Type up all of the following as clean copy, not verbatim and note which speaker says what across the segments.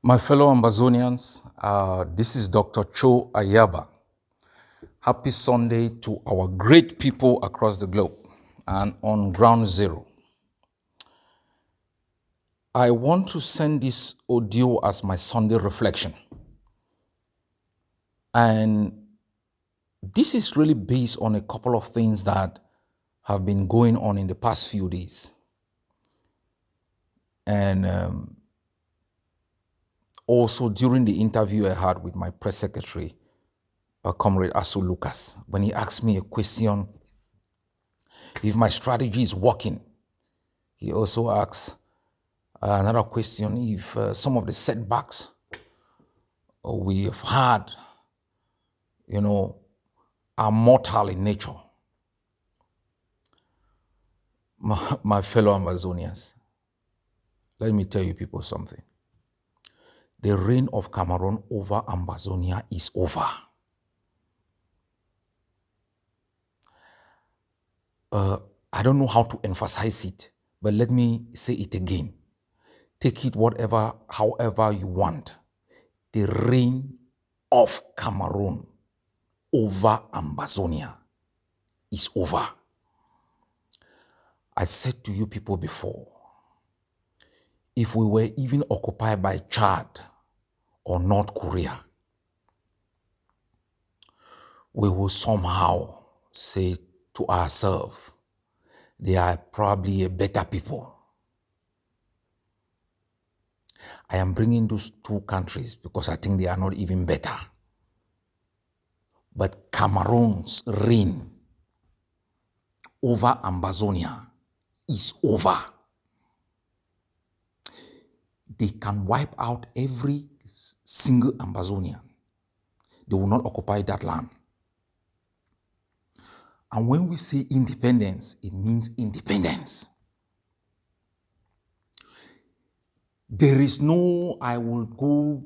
Speaker 1: My fellow Ambazonians, this is Dr. Cho Ayaba. Happy Sunday to our great people across the globe and on ground zero. I want to send this audio as my Sunday reflection. And this is really based on a couple of things that have been going on in the past few days. And also during the interview I had with my press secretary, Comrade Asu Lucas, when he asked me a question, if my strategy is working. He also asks another question, if some of the setbacks we have had, are mortal in nature. My fellow Amazonians, let me tell you people something. The reign of Cameroon over Amazonia is over. I don't know how to emphasize it, but let me say it again. Take it however you want. The reign of Cameroon over Amazonia is over. I said to you people before, if we were even occupied by Chad or North Korea, we will somehow say to ourselves, they are probably a better people. I am bringing those two countries because I think they are not even better. But Cameroon's reign over Amazonia is over. They can wipe out every single Amazonian. They will not occupy that land. And when we say independence, it means independence. There is no, I will go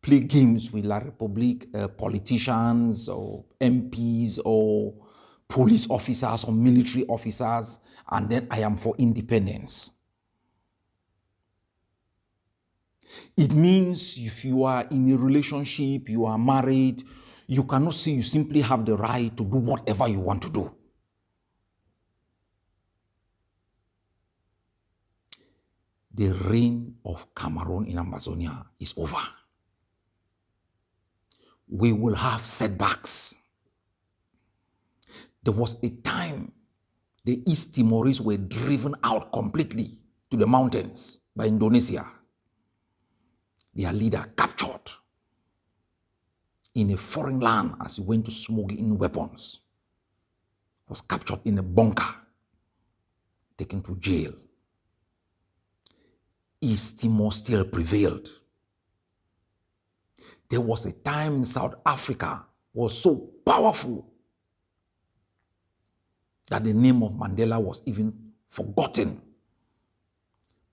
Speaker 1: play games with La Republique politicians or MPs or police officers or military officers, and then I am for independence. It means if you are in a relationship, you are married, you cannot say you simply have the right to do whatever you want to do. The reign of Cameroon in Amazonia is over. We will have setbacks. There was a time the East Timorese were driven out completely to the mountains by Indonesia. Their leader captured in a foreign land as he went to smuggle in weapons. Was captured in a bunker, taken to jail. East Timor still prevailed. There was a time South Africa was so powerful that the name of Mandela was even forgotten.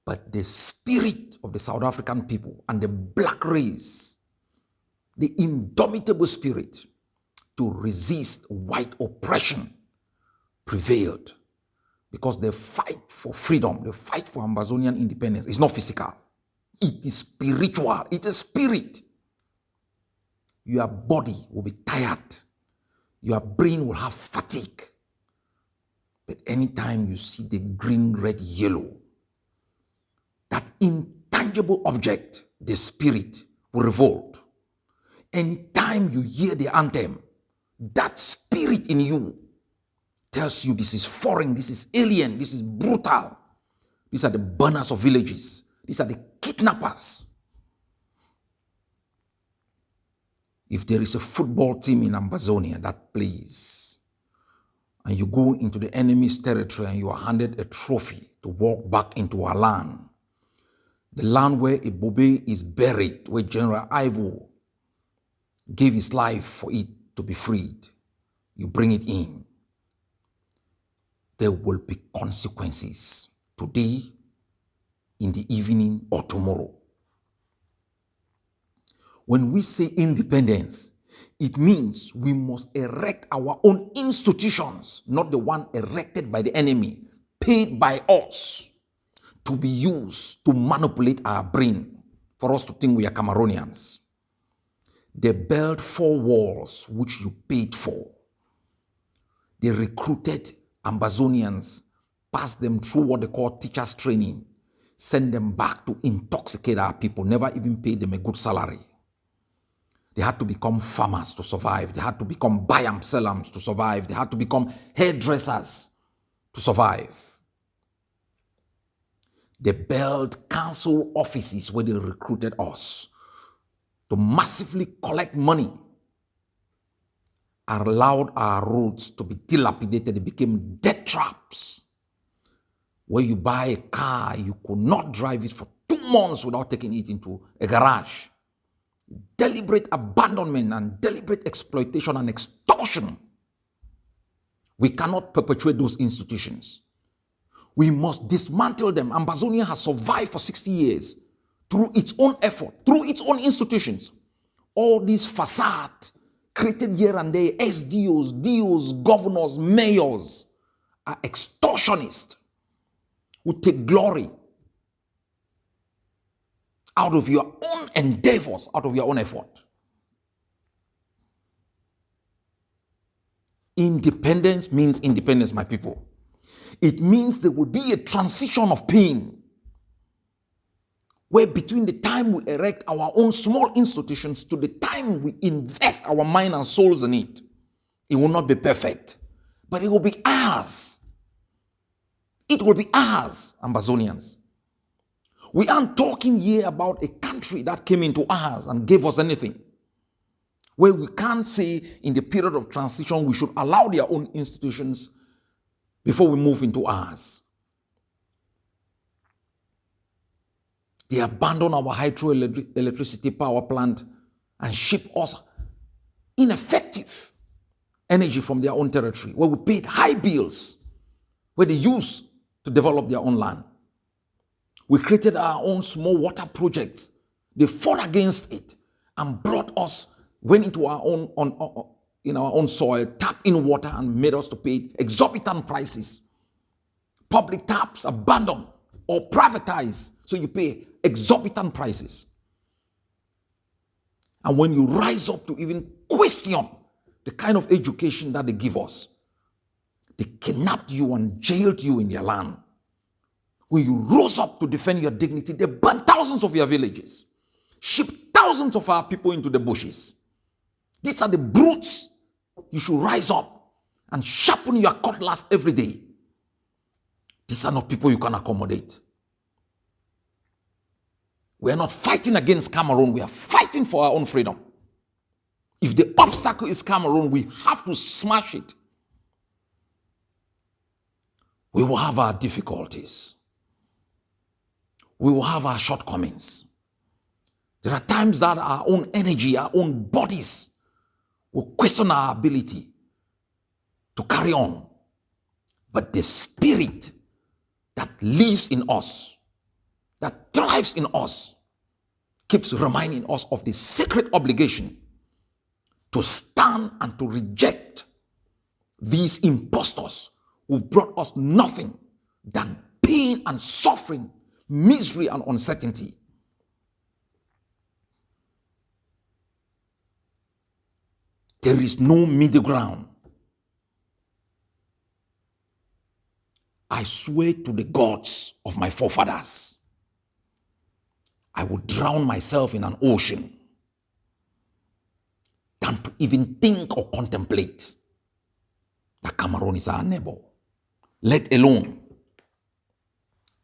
Speaker 1: But the spirit of the South African people and the black race, the indomitable spirit to resist white oppression prevailed. Because the fight for freedom, the fight for Amazonian independence is not physical. It is spiritual. It is spirit. Your body will be tired. Your brain will have fatigue. But anytime you see the green, red, yellow, that intangible object, the spirit, will revolt. Anytime you hear the anthem, that spirit in you tells you this is foreign, this is alien, this is brutal. These are the burners of villages. These are the kidnappers. If there is a football team in Amazonia that plays, and you go into the enemy's territory and you are handed a trophy to walk back into our land, the land where Ibobe is buried, where General Ivo gave his life for it to be freed, you bring it in. There will be consequences today, in the evening, or tomorrow. When we say independence, it means we must erect our own institutions, not the one erected by the enemy, paid by us to be used to manipulate our brain, for us to think we are Cameroonians. They built 4 walls which you paid for. They recruited Ambazonians, passed them through what they call teachers training, send them back to intoxicate our people, never even paid them a good salary. They had to become farmers to survive. They had to become bayam sellams to survive. They had to become hairdressers to survive. They built council offices where they recruited us to massively collect money and allowed our roads to be dilapidated. They became death traps. Where you buy a car, you could not drive it for 2 months without taking it into a garage. Deliberate abandonment and deliberate exploitation and extortion. We cannot perpetuate those institutions. We must dismantle them. Ambazonia has survived for 60 years through its own effort, through its own institutions. All these facades created here and there, SDOs, DOs, governors, mayors, are extortionists who take glory out of your own endeavors, out of your own effort. Independence means independence, my people. It means there will be a transition of pain, where between the time we erect our own small institutions to the time we invest our mind and souls in it, it will not be perfect, but it will be ours. It will be ours, Ambazonians. We aren't talking here about a country that came into ours and gave us anything, where we can't say in the period of transition we should allow their own institutions before we move into ours. They abandoned our hydroelectricity power plant and shipped us ineffective energy from their own territory, where we paid high bills, where they used to develop their own land. We created our own small water projects. They fought against it and brought us, went into our own, in our own soil, tapped in water and made us to pay exorbitant prices. Public taps abandoned or privatized, so you pay exorbitant prices. And when you rise up to even question the kind of education that they give us, they kidnapped you and jailed you in their land. When you rose up to defend your dignity, they burned thousands of your villages, shipped thousands of our people into the bushes. These are the brutes. You should rise up and sharpen your cutlass every day. These are not people you can accommodate. We are not fighting against Cameroon. We are fighting for our own freedom. If the obstacle is Cameroon, we have to smash it. We will have our difficulties. We will have our shortcomings. There are times that our own energy, our own bodies will question our ability to carry on. But the spirit that lives in us, that thrives in us, keeps reminding us of the sacred obligation to stand and to reject these impostors who've brought us nothing than pain and suffering, misery and uncertainty. There is no middle ground. I swear to the gods of my forefathers, I would drown myself in an ocean than to even think or contemplate that Cameroon is our neighbor, let alone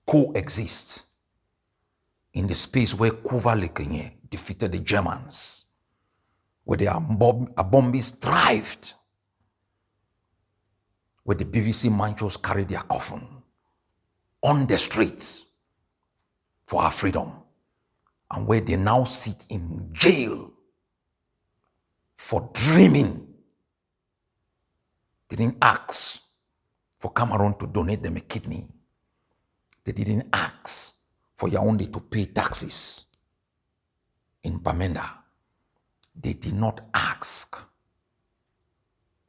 Speaker 1: coexist in the space where Kuva defeated the Germans, where the Abombis thrived, where the BBC Manchos carried their coffin on the streets for our freedom, and where they now sit in jail for dreaming. They didn't ask for Cameroon to donate them a kidney. They didn't ask for Yaoundé to pay taxes in Bamenda. They did not ask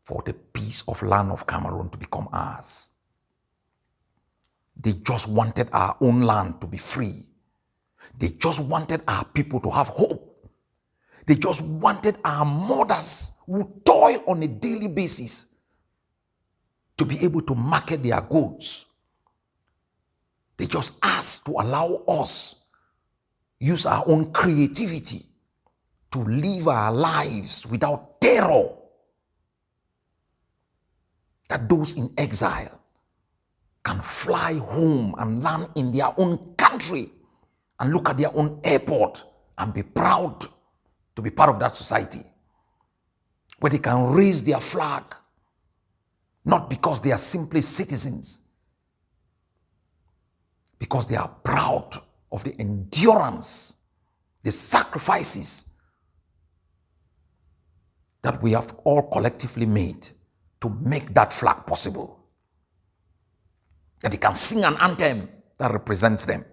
Speaker 1: for the piece of land of Cameroon to become ours. They just wanted our own land to be free, They just wanted our people to have hope. They just wanted our mothers who toil on a daily basis to be able to market their goods. They just asked to allow us use our own creativity to live our lives without terror. That those in exile can fly home and land in their own country and look at their own airport and be proud to be part of that society, where they can raise their flag, not because they are simply citizens, because they are proud of the endurance, the sacrifices that we have all collectively made to make that flag possible. That they can sing an anthem that represents them.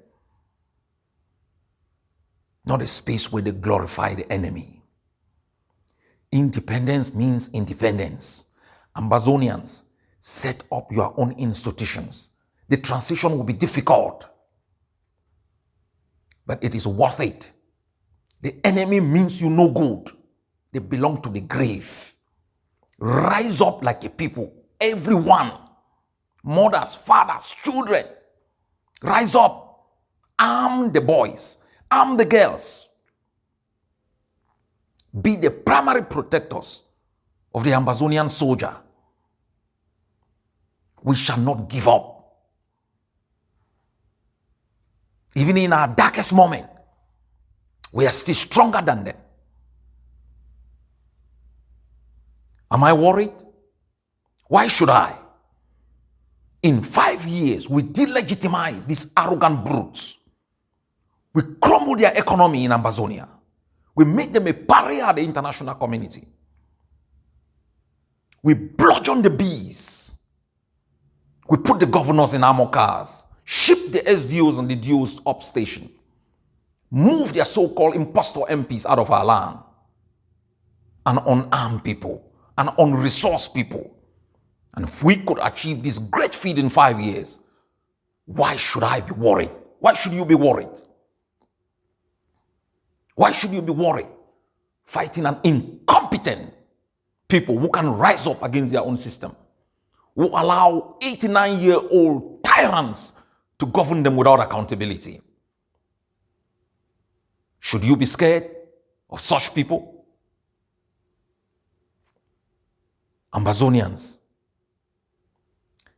Speaker 1: Not a space where they glorify the enemy. Independence means independence. Ambazonians, set up your own institutions. The transition will be difficult, but it is worth it. The enemy means you no good. They belong to the grave. Rise up like a people, everyone, mothers, fathers, children. Rise up, arm the boys, arm the girls. Be the primary protectors of the Ambazonian soldier. We shall not give up. Even in our darkest moment, we are still stronger than them. Am I worried? Why should I? In 5 years, we delegitimize these arrogant brutes. We crumble their economy in Ambazonia. We make them a pariah at the international community. We bludgeon the bees. We put the governors in armor cars, ship the SDOs and the DOs up station, move their so-called impostor MPs out of our land, and unarmed people, and unresourced people. And if we could achieve this great feat in 5 years, why should I be worried? Why should you be worried? Why should you be worried? Fighting an incompetent people who can rise up against their own system, who allow 89-year-old tyrants to govern them without accountability. Should you be scared of such people? Ambazonians,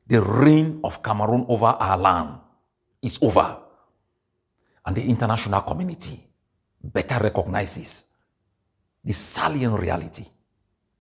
Speaker 1: the reign of Cameroon over our land is over, and the international community better recognizes the salient reality